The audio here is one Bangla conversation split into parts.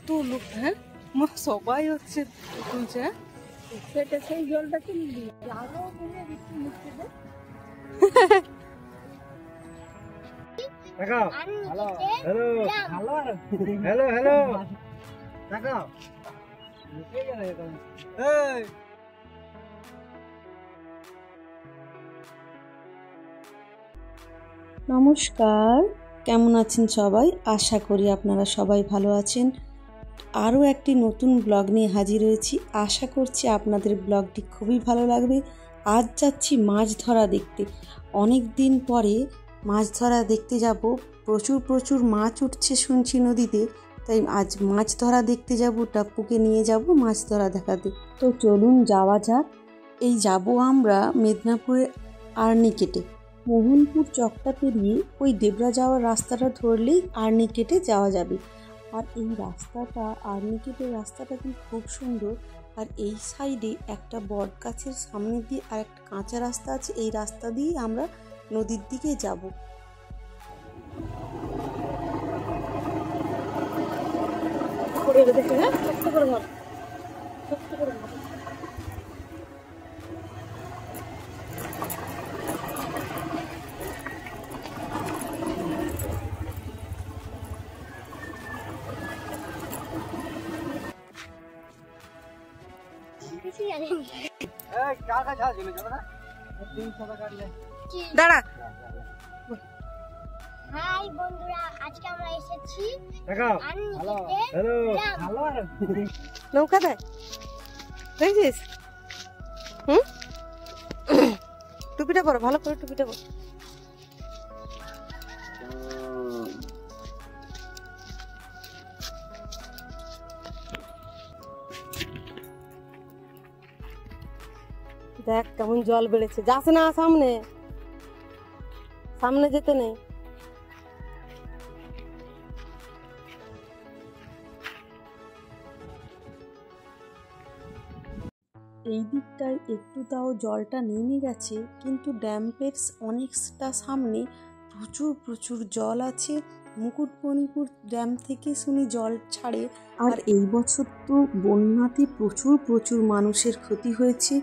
তুলুক, হ্যাঁ সবাই হচ্ছে তুলছে। সেটা সেই জলটা তুলবি আরো মিলে একটু মুখে দে। দেখো hello hello hello hello hello দেখো কে গেল এখন এই নমস্কার, কেমন আছেন সবাই? আশা করি আপনারা সবাই ভালো আছেন। আরও একটি নতুন ব্লগ নিয়ে হাজির হয়েছি। আশা করছি আপনাদের ব্লগটি খুবই ভালো লাগবে। আজ যাচ্ছি মাছ ধরা দেখতে। অনেক দিন পরে মাছ ধরা দেখতে যাব। প্রচুর মাছ উঠছে শুনছি নদীতে, তাই আজ মাছ ধরা দেখতে যাব। টাপ্পুকে নিয়ে যাব মাছ ধরা দেখাতে। তো চলুন যাওয়া যাক। এই যাব আমরা মেদিনীপুরে আর্নিকেটে। মোহনপুর চকটা পেরিয়ে ওই দেবরা যাওয়ার রাস্তাটা ধরলেই আর্নিকেটে যাওয়া যাবে। আর এই রাস্তাটা আর্নিকেটের রাস্তাটা কিন্তু খুব সুন্দর। আর এই সাইডে একটা বট গাছের সামনে দিয়ে আর একটা কাঁচা রাস্তা আছে। এই রাস্তা দিয়ে আমরা নদীর দিকে যাব। দাঁড়া। হাই বন্ধুরা, আজকে আমরা এসেছি দেখো হ্যালো হ্যালো হ্যালো নৌকা দেয় দেখছিস? টুপিটা পরো, ভালো করে টুপিটা পরো। দেখ কেমন জল বেড়েছে। যাস না, সামনে সামনে যেতে নেই। এই দিকটায় একটু তাও জলটা নেমে গেছে, কিন্তু ড্যামের অনেকটা সামনে প্রচুর জল আছে। মুকুটমণিপুর ড্যাম থেকে শুনি জল ছাড়ে। আর এই বছর তো বন্যাতে প্রচুর মানুষের ক্ষতি হয়েছে।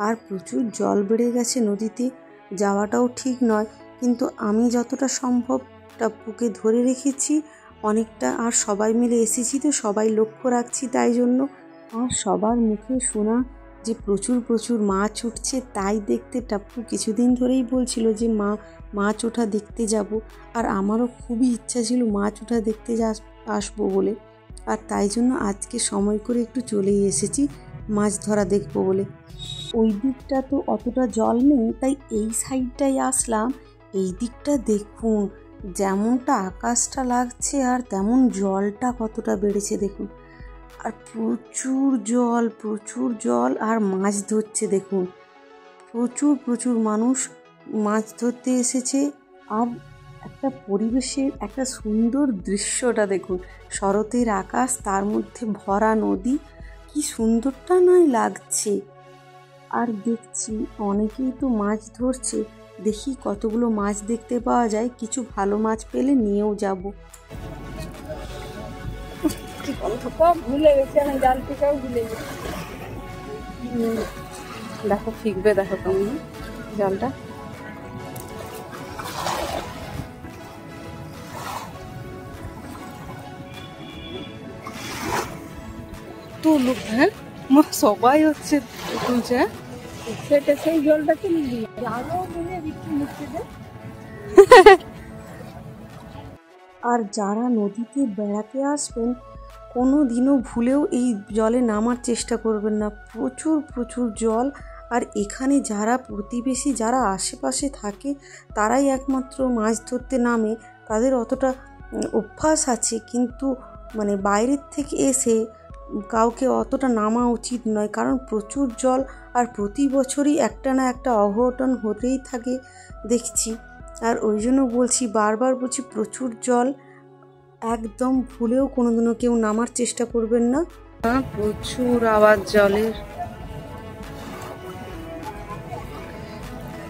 আর প্রচুর জল বেড়ে গেছে নদীতে। যাওয়াটাও ঠিক নয়, কিন্তু আমি যতটা সম্ভব টাপ্পুকে ধরে রেখেছি অনেকটা। আর সবাই মিলে এসেছি তো সবাই লক্ষ্য রাখছি, তাই জন্য। আর সবার মুখে শোনা যে প্রচুর মাছ উঠছে, তাই দেখতে টাপ্পু কিছুদিন ধরেই বলছিল যে মাছ ওঠা দেখতে যাব। আর আমারও খুবই ইচ্ছা ছিল মাছ ওঠা দেখতে আসবো বলে। আর তাই জন্য আজকে সময় করে একটু চলেই এসেছি মাছ ধরা দেখবো বলে। ওই দিকটা তো অতটা জল নেই, তাই এই সাইডটাই আসলাম। এই দিকটা দেখুন, যেমনটা আকাশটা লাগছে আর তেমন জলটা কতটা বেড়েছে দেখুন। আর প্রচুর জল আর মাছ ধরছে দেখুন। প্রচুর মানুষ মাছ ধরতে এসেছে। আর একটা পরিবেশের একটা সুন্দর দৃশ্যটা দেখুন। শরতের আকাশ, তার মধ্যে ভরা নদী, কি সুন্দরটা নয় লাগছে। আর দেখছি অনেকেই তো মাছ ধরছে। দেখি কতগুলো মাছ দেখতে পাওয়া যায়। কিছু ভালো মাছ পেলে নিয়েও যাব। ভুলে গেছি আমি, জালটিটাও ভুলে গেছি। দেখো ফিকবে, দেখো কেমন জলটা। তুলুক, হ্যাঁ সবাই হচ্ছে তুলছে। সেটা সেই জলটা তুলবি আরো মিলে একটু মুখে দে। আর যারা নদীতে বেড়াতে আসবেন কোনো দিনও ভুলেও এই জলে নামার চেষ্টা করবেন না। প্রচুর জল। আর এখানে যারা প্রতিবেশী, যারা আশেপাশে থাকে, তারাই একমাত্র মাছ ধরতে নামে। তাদের অতটা অভ্যাস আছে, কিন্তু মানে বাইরের থেকে এসে কাউকে অতটা নামা উচিত নয়, কারণ প্রচুর জল। আর প্রতি বছরই একটা না একটা অঘটন হতেই থাকে দেখছি। আর ওই জন্য বলছি, বারবার বলছি, প্রচুর জল। একদম ভুলেও কোনোদিনও কেউ নামার চেষ্টা করবেন না। প্রচুর আওয়াজ জলের।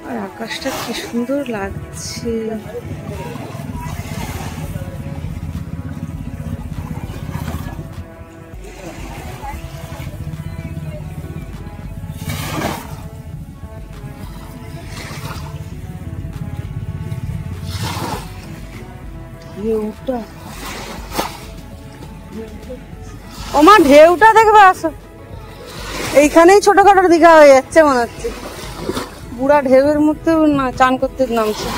আর আকাশটা কি সুন্দর লাগছে। ঢেউটা, ওমা ঢেউটা দেখবে আসো, এইখানেই ছোটখাটো দীঘা হয়ে যাচ্ছে মনে হচ্ছে। বুড়া ঢেউয়ের মধ্যে না চান করতে নামছে।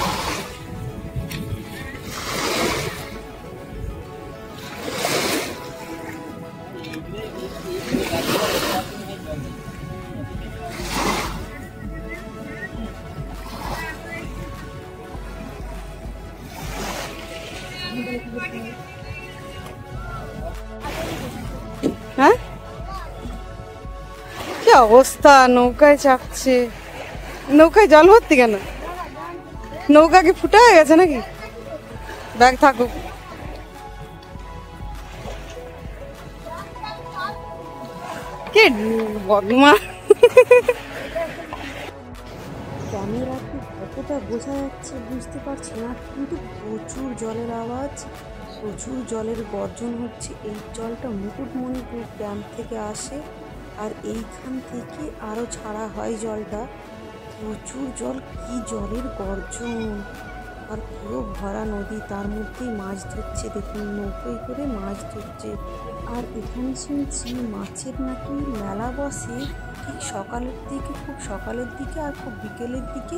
হ্যাঁ, কি অবস্থা, নৌকায় চাপছে। নৌকায় জল ভর্তি কেন? নৌকা কি ফুটে হয়ে গেছে নাকি? ব্যাগ থাকুক। কি বদমা। ক্যামেরাতে কতটা বোঝা যাচ্ছে বুঝতে পারছি না, কিন্তু প্রচুর জলের আওয়াজ, প্রচুর জলের গর্জন হচ্ছে। এই জলটা মুকুটমণিপুর ড্যাম থেকে আসে, আর এইখান থেকে আরও ছাড়া হয় জলটা। প্রচুর জল, কি জলের গর্জন, আর পুরো ভরা নদী, তার মধ্যেই মাছ ধরছে। দেখুন নৌকোয় করে মাছ ধরছে। আর এখানে শুনছি মাছের নাকি মেলা বসে ঠিক সকালের দিকে, খুব সকালের দিকে আর খুব বিকেলের দিকে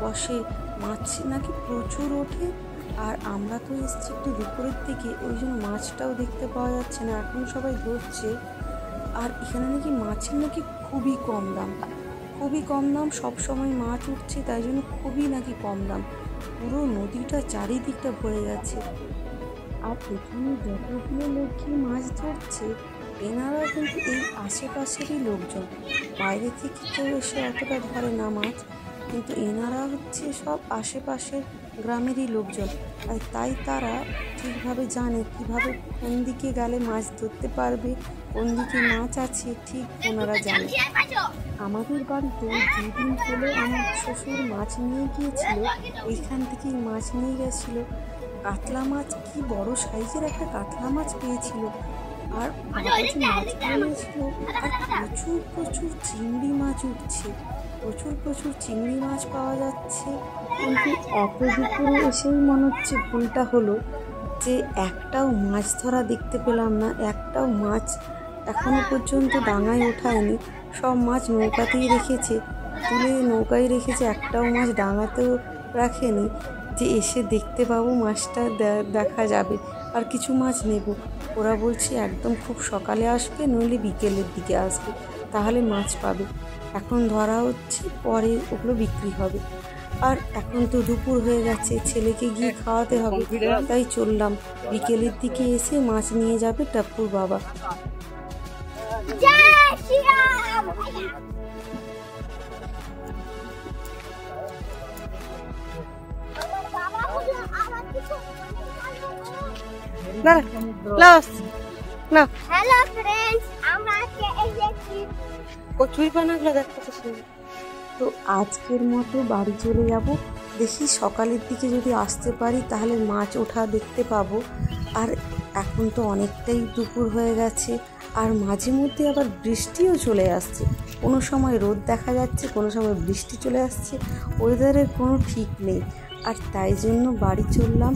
বসে। মাছ নাকি প্রচুর ওঠে। আর আমরা তো এসেছি একটু দুপুরের দিকে, ওই জন্য মাছটাও দেখতে পাওয়া যাচ্ছে না, এখন সবাই ধরছে। আর এখানে নাকি মাছের নাকি খুবই কম দাম, খুবই কম দাম, সবসময় মাছ উঠছে, তাই জন্য খুবই নাকি কম দাম। পুরো নদীটা চারিদিকটা ভরে গেছে। আর এখানে যতগুলো লোক গিয়ে মাছ ধরছে, এনারা কিন্তু এই আশেপাশেরই লোকজন, বাইরে থেকে কেউ এসে অতটা ধরে না মাছ, কিন্তু এনারা হচ্ছে সব আশেপাশের গ্রামেরই লোকজন। আর তাই তারা ঠিকভাবে জানে কীভাবে কোন দিকে গেলে মাছ ধরতে পারবে, কোন দিকে মাছ আছে, ঠিক ওনারা জানে। আমাদের বাড়িতে 2 দিন হলো আমার শ্বশুর মাছ নিয়ে গিয়েছিল, এইখান থেকেই মাছ নিয়ে গেছিল। কাতলা মাছ, কি বড় সাইজের একটা কাতলা মাছ পেয়েছিল। আর মাছ পেয়েছিল, আর প্রচুর প্রচুর চিংড়ি মাছ উঠছে, প্রচুর প্রচুর চিংড়ি মাছ পাওয়া যাচ্ছে। কিন্তু এত দুপুরে এসেই মনে হচ্ছে ভুলটা হলো যে একটাও মাছ ধরা দেখতে পেলাম না, একটাও মাছ এখনো পর্যন্ত ডাঙায় ওঠায়নি। সব মাছ নৌকাতেই রেখেছে, তুলে নৌকায় রেখেছে, একটাও মাছ ডাঙাতেও রাখেনি যে এসে দেখতে পাবো মাছটা দেখা যাবে আর কিছু মাছ নেব। ওরা বলছে একদম খুব সকালে আসবে, নইলে বিকেলের দিকে আসবে, তাহলে মাছ পাবে। এখন ধরা হচ্ছে, পরে ওগুলো বিক্রি হবে। আর এখন তো দুপুর হয়ে গেছে, ছেলেকে গিয়ে খাওয়াতে হবে, তাই চললাম। বিকেলের দিকে এসে মাছ নিয়ে যাবে টাপ্পুর বাবা। হ্যালো ফ্রেন্ডস, আমরা আজকে এসেছি কচুরি বানাগুলো দেখতে। তো আজকের মতো বাড়ি চলে যাব, দেখি সকালের দিকে যদি আসতে পারি তাহলে মাছ ওঠা দেখতে পাবো। আর এখন তো অনেকটাই দুপুর হয়ে গেছে, আর মাঝে মধ্যে আবার বৃষ্টিও চলে আসছে, কোনো সময় রোদ দেখা যাচ্ছে, কোনো সময় বৃষ্টি চলে আসছে, ওয়েদারের কোনো ঠিক নেই। আর তাই জন্য বাড়ি চললাম।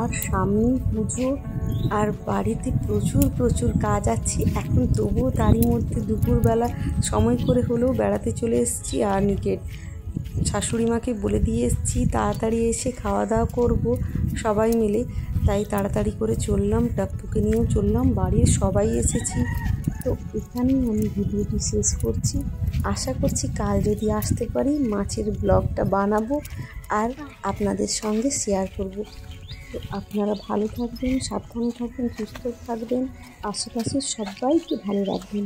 আর সামনেই পুজো, আর বাড়িতে প্রচুর প্রচুর কাজ আছে এখন, তবুও তারই মধ্যে দুপুরবেলা সময় করে হলেও বেড়াতে চলে এসেছি। আর নিকেট শাশুড়ি মাকে বলে দিয়ে এসেছি তাড়াতাড়ি এসে খাওয়া দাওয়া করব সবাই মিলে, তাই তাড়াতাড়ি করে চললাম, টাপ্পুকে নিয়েও চললাম, বাড়ির সবাই এসেছি। তো এখানেই আমি ভিডিওটি শেষ করছি। আশা করছি কাল যদি আসতে পারি মাছের ব্লগটা বানাবো আর আপনাদের সঙ্গে শেয়ার করব। তো আপনারা ভালো থাকবেন, সাবধানে থাকবেন, সুস্থ থাকবেন, আশেপাশের সবাইকে ভালো রাখবেন।